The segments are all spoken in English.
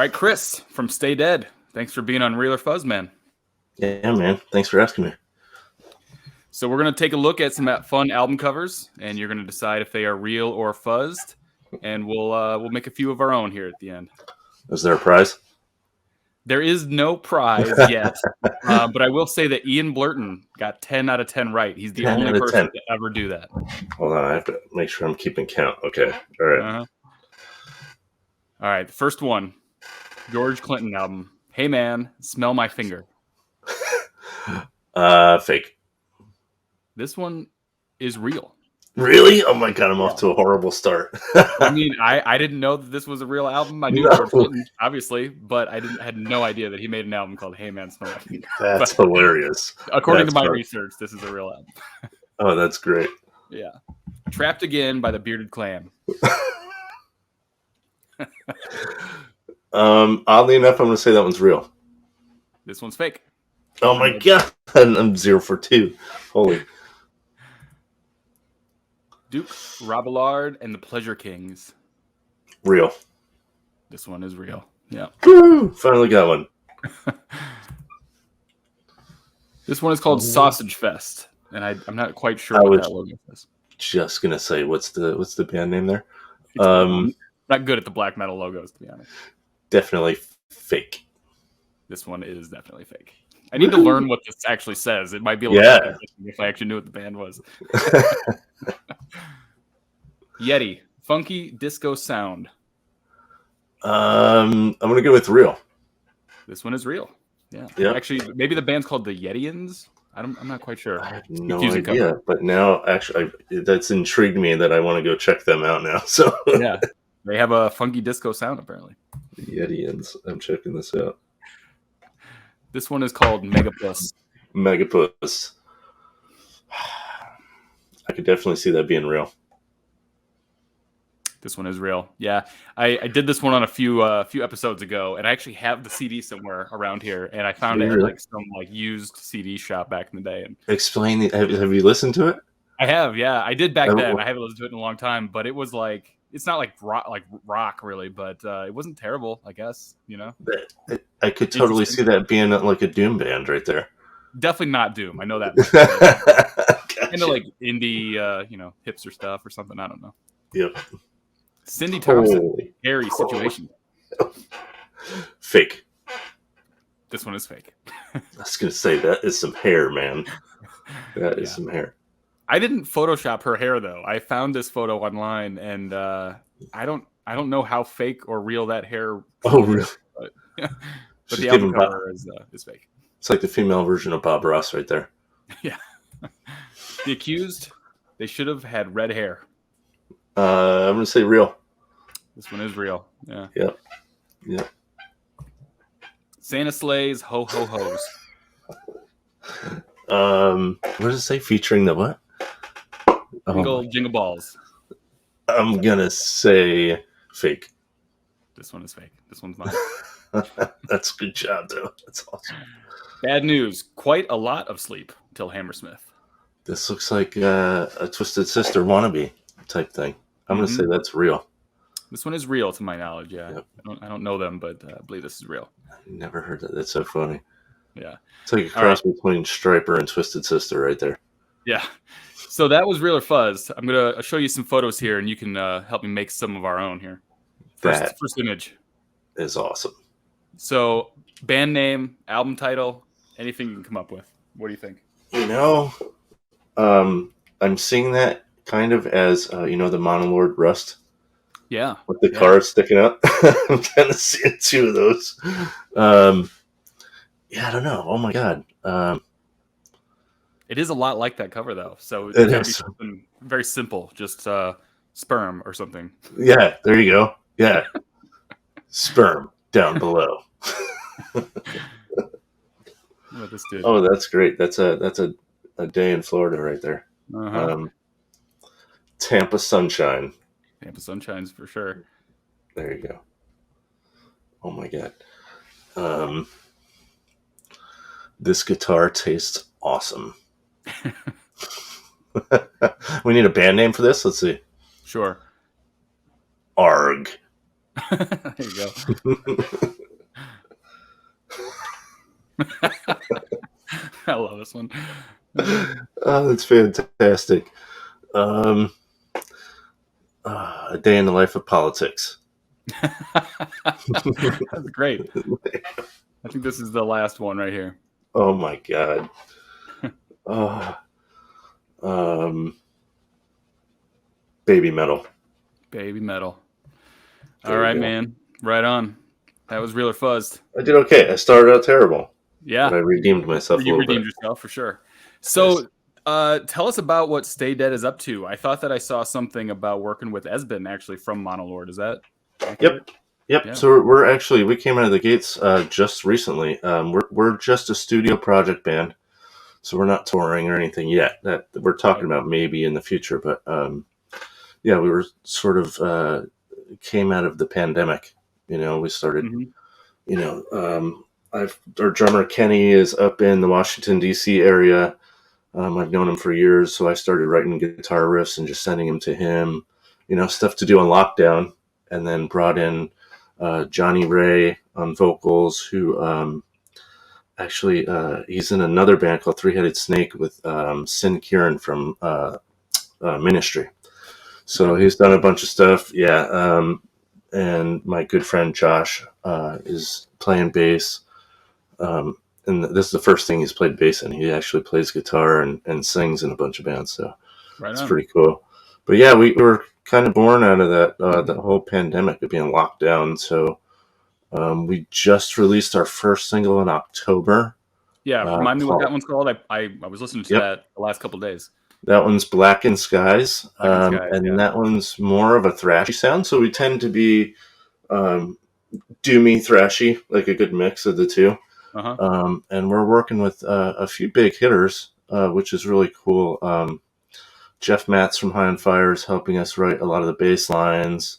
All right, Chris from Stay Dead. Thanks for being on Real or Fuzz, man. Yeah, man. Thanks for asking me. So we're going to take a look at some fun album covers, and you're going to decide if they are real or fuzzed, and we'll make a few of our own here at the end. Is there a prize? There is no prize yet, but I will say that Ian Blurton got 10 out of 10 right. He's the only person to ever do that. Hold on, I have to make sure I'm keeping count. Okay, all right. Uh-huh. All right, the first one, George Clinton album. Hey man, smell my finger. Fake. This one is real. Really? Oh my god, I'm off to a horrible start. I mean, I didn't know that this was a real album. I knew George Clinton, obviously, but I had no idea that he made an album called Hey Man, Smell My Finger. That's hilarious. According to my research, this is a real album. Oh, that's great. Yeah. Trapped Again by the Bearded Clam. Oddly enough, I'm going to say that one's real. This one's fake. Oh my god, I'm 0 for 2. Holy. Duke, Robillard, and the Pleasure Kings. Real. This one is real. Yeah. Woo! Finally got one. This one is called Sausage Fest, and I'm not quite sure what that logo is. Just gonna say, what's the band name there? Not good at the black metal logos, to be honest. Definitely fake. This one is definitely fake. I need to learn what this actually says. It might be a little if I actually knew what the band was. Yeti, funky disco sound. I'm gonna go with real. This one is real. Yeah. Yep. Actually, maybe the band's called the Yetians. I'm not quite sure. I have no idea, but now actually that's intrigued me that I want to go check them out now. So yeah, they have a funky disco sound apparently. The Yetians. I'm checking this out. This one is called Megapus. Megapus. I could definitely see that being real. This one is real. Yeah, I did this one on a few episodes ago, and I actually have the CD somewhere around here, and I found it at some used CD shop back in the day. And explain. Have you listened to it? I have. Yeah, I did back then. I haven't listened to it in a long time, but it was it's not like rock really, but it wasn't terrible, I guess, you know. I could totally see that being like a Doom band right there. Definitely not Doom. I know that. Kind of like indie, hipster stuff or something. I don't know. Yep. Cindy Thompson, hairy situation. Fake. This one is fake. I was gonna say that is some hair, man. That is some hair. I didn't Photoshop her hair though. I found this photo online, and I don't know how fake or real that hair. Oh, really? But the album cover is fake. It's like the female version of Bob Ross, right there. Yeah. The Accused, they should have had red hair. I'm gonna say real. This one is real. Yeah. Yep. Santa Sleigh's Ho Ho Ho's. What does it say? Featuring the what? Jingle balls. I'm gonna say fake. This one is fake. This one's not. That's a good job, though. That's awesome. Bad news. Quite a lot of sleep till Hammersmith. This looks like a Twisted Sister wannabe type thing. I'm gonna say that's real. This one is real, to my knowledge. Yeah, yep. I don't know them, but I believe this is real. I never heard that. That's so funny. Yeah, it's like a cross between Striper and Twisted Sister, right there. Yeah. So that was Real or Fuzz. I'm gonna show you some photos here, and you can help me make some of our own here. First image is awesome. So, band name, album title, anything you can come up with. What do you think? I'm seeing that kind of as the Monolord Rust. Yeah. With the cars sticking up. I'm kind of seeing two of those. I don't know. Oh my god. It is a lot like that cover, though. So it can be something very simple, just sperm or something. Yeah, there you go. Yeah, sperm down below. This dude. Oh, that's great. That's a day in Florida right there. Uh-huh. Tampa Sunshine. Tampa Sunshine's for sure. There you go. Oh my god. This guitar tastes awesome. We need a band name for this. Let's see. Sure. Arg. There you go. I love this one. Oh, that's fantastic. Um, A Day in the Life of Politics. That's great. I think this is the last one right here. Oh my God. Uh, um, Baby Metal. Baby Metal. There All you right, go. man. Right on. That was Real or Fuzzed. I did okay. I started out terrible, but Yeah. I redeemed myself a You little bit. redeemed yourself for sure. Yes. So, tell us about what Stay Dead is up to. I thought that I saw something about working with Esben actually from Monolord. Is that accurate? Yep. Yep. Yeah. So we're actually we came out of the gates just recently. We're just a studio project band, so we're not touring or anything yet. That we're talking about maybe in the future, but yeah, we were sort of came out of the pandemic. We started. Mm-hmm. Our drummer Kenny is up in the Washington D.C. area. I've known him for years, so I started writing guitar riffs and just sending them to him. Stuff to do on lockdown, and then brought in Johnny Ray on vocals, who actually he's in another band called Three Headed Snake with Sin Kieran from Ministry. So Okay. he's done a bunch of stuff. Yeah. And my good friend Josh is playing bass. And this is the first thing he's played bass in. He actually plays guitar and sings in a bunch of bands. So Right it's on. pretty cool. But yeah, we were kind of born out of that whole pandemic of being locked down. So we just released our first single in October. Yeah. Remind me what that Called one's called. I was listening to Yep, that the last couple of days. that one's Blackened Skies, Black and Skies. and Yeah. that one's more of a thrashy sound. So we tend to be um, doomy thrashy, like a good mix of the two. Uh huh. And we're working with a few big hitters, which is really cool. Jeff Matz from High on Fire is helping us write a lot of the bass lines.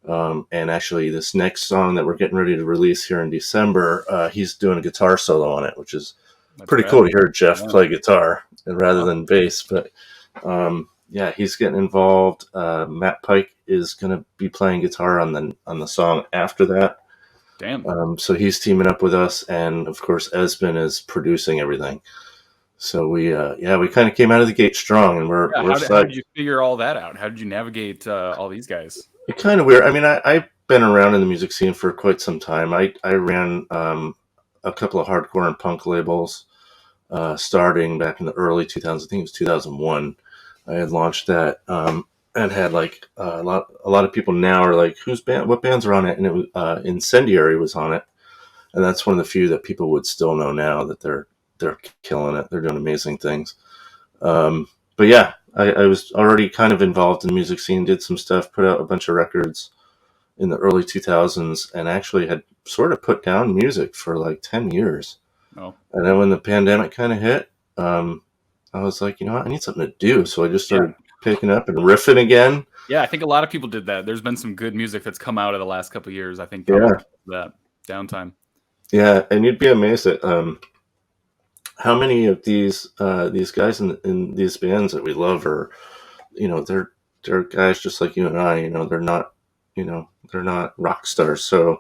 And actually, this next song that we're getting ready to release here in December, he's doing a guitar solo on it, which is That's pretty rad. cool to hear Jeff Yeah. play guitar rather Uh-huh. than bass. But yeah, he's getting involved. Matt Pike is going to be playing guitar on the song after that. Damn. So he's teaming up with us, and of course, Esben is producing everything. So we kind of came out of the gate strong, and Yeah. we're How psyched. did you figure all that out? How did you navigate all these guys? It's kind of weird. I mean, I've been around in the music scene for quite some time. I ran a couple of hardcore and punk labels starting back in the early 2000s. I think it was 2001. I had launched that and had like a lot of people now are like, whose band? What bands are on it? And it was Incendiary was on it, and that's one of the few that people would still know now that they're killing it. They're doing amazing things. But yeah, I was already kind of involved in the music scene, did some stuff, put out a bunch of records in the early 2000s, and actually had sort of put down music for like 10 years. Oh. And then when the pandemic kind of hit, I was like, you know what, I need something to do. So I just started picking up and riffing again. Yeah, I think a lot of people did that. There's been some good music that's come out of the last couple of years. I think probably Yeah. because of that downtime. Yeah. And you'd be amazed at how many of these guys in these bands that we love are, they're guys just like you and I. They're not rock stars. So I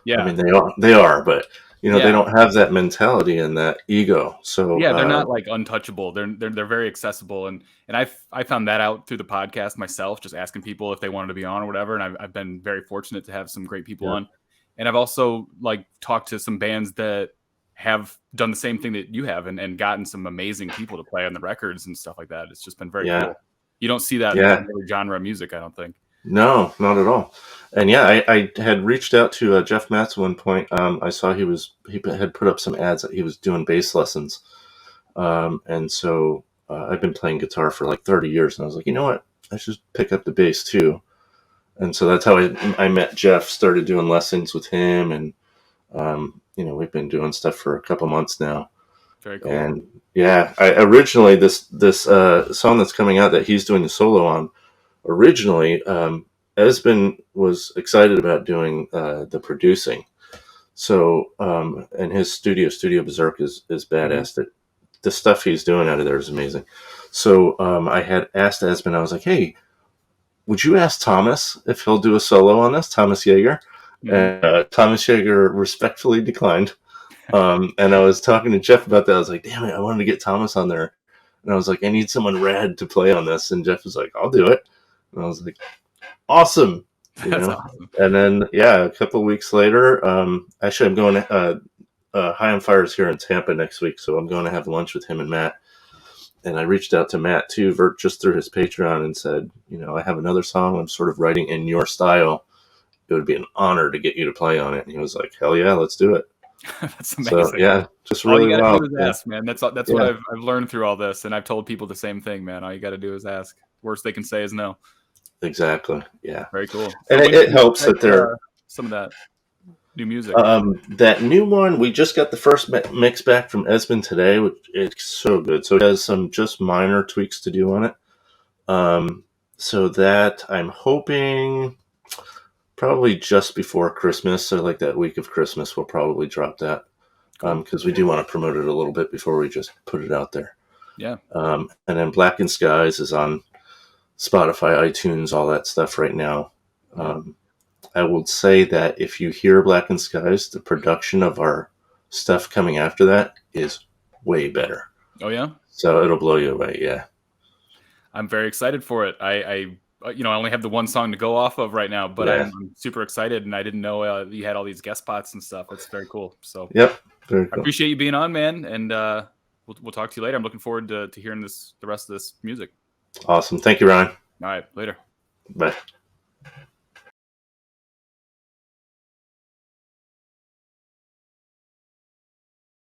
Yeah. mean, they are, but they Yeah. don't have that mentality and that ego. So Yeah, they're not like untouchable. They're very accessible, and I found that out through the podcast myself, just asking people if they wanted to be on or whatever. And I've been very fortunate to have some great people Yeah. on, and I've also like talked to some bands that have done the same thing that you have, and gotten some amazing people to play on the records and stuff like that. It's just been very Yeah. cool. You don't see that in Yeah. every genre of music, I don't think. No, not at all. And yeah, I had reached out to Jeff Matz at one point. I saw he had put up some ads that he was doing bass lessons. And so I've been playing guitar for like 30 years, and I was like, you know what? I should pick up the bass too. And so that's how I met Jeff, started doing lessons with him. And, we've been doing stuff for a couple months now. Very cool. And yeah, I originally, this song that's coming out that he's doing the solo on, originally, Esben was excited about doing the producing. So, and his Studio Berserk is badass. That the stuff he's doing out of there is amazing. So, I had asked Esben, I was like, hey, would you ask Thomas if he'll do a solo on this, Thomas Yeager? Mhm. And Thomas Yeager respectfully declined. And I was talking to Jeff about that. I was like, damn it, I wanted to get Thomas on there. And I was like, I need someone rad to play on this. And Jeff was like, I'll do it. And I was like, awesome. That's awesome. And then, a couple of weeks later, actually, I'm going to High on Fire is here in Tampa next week. So I'm going to have lunch with him and Matt. And I reached out to Matt, too, just through his Patreon and said, I have another song I'm sort of writing in your style. It would be an honor to get you to play on it. And he was like, hell yeah, let's do it. That's amazing. So, just really all you gotta wild. do is ask, man. That's what I've learned through all this, and I've told people the same thing, man. All you got to do is ask. Worst they can say is no. Exactly. Yeah. Very cool. And it helps that they're some of that new music. That new one, we just got the first mix back from Esmond today, which is so good. So it has some just minor tweaks to do on it. So that I'm hoping probably just before Christmas, so like that week of Christmas, we'll probably drop that because we do want to promote it a little bit before we just put it out there. Yeah. And then Blackened Skies is on Spotify, iTunes, all that stuff right now. I will say that if you hear Blackened Skies, the production of our stuff coming after that is way better. Oh, yeah? So it'll blow you away, yeah. I'm very excited for it. I only have the one song to go off of right now, but I'm super excited, and I didn't know you had all these guest spots and stuff. It's very cool. So yep, very cool. I appreciate you being on, man, and we'll talk to you later. I'm looking forward to hearing the rest of this music. Awesome. Thank you, Ryan. All right, later. Bye.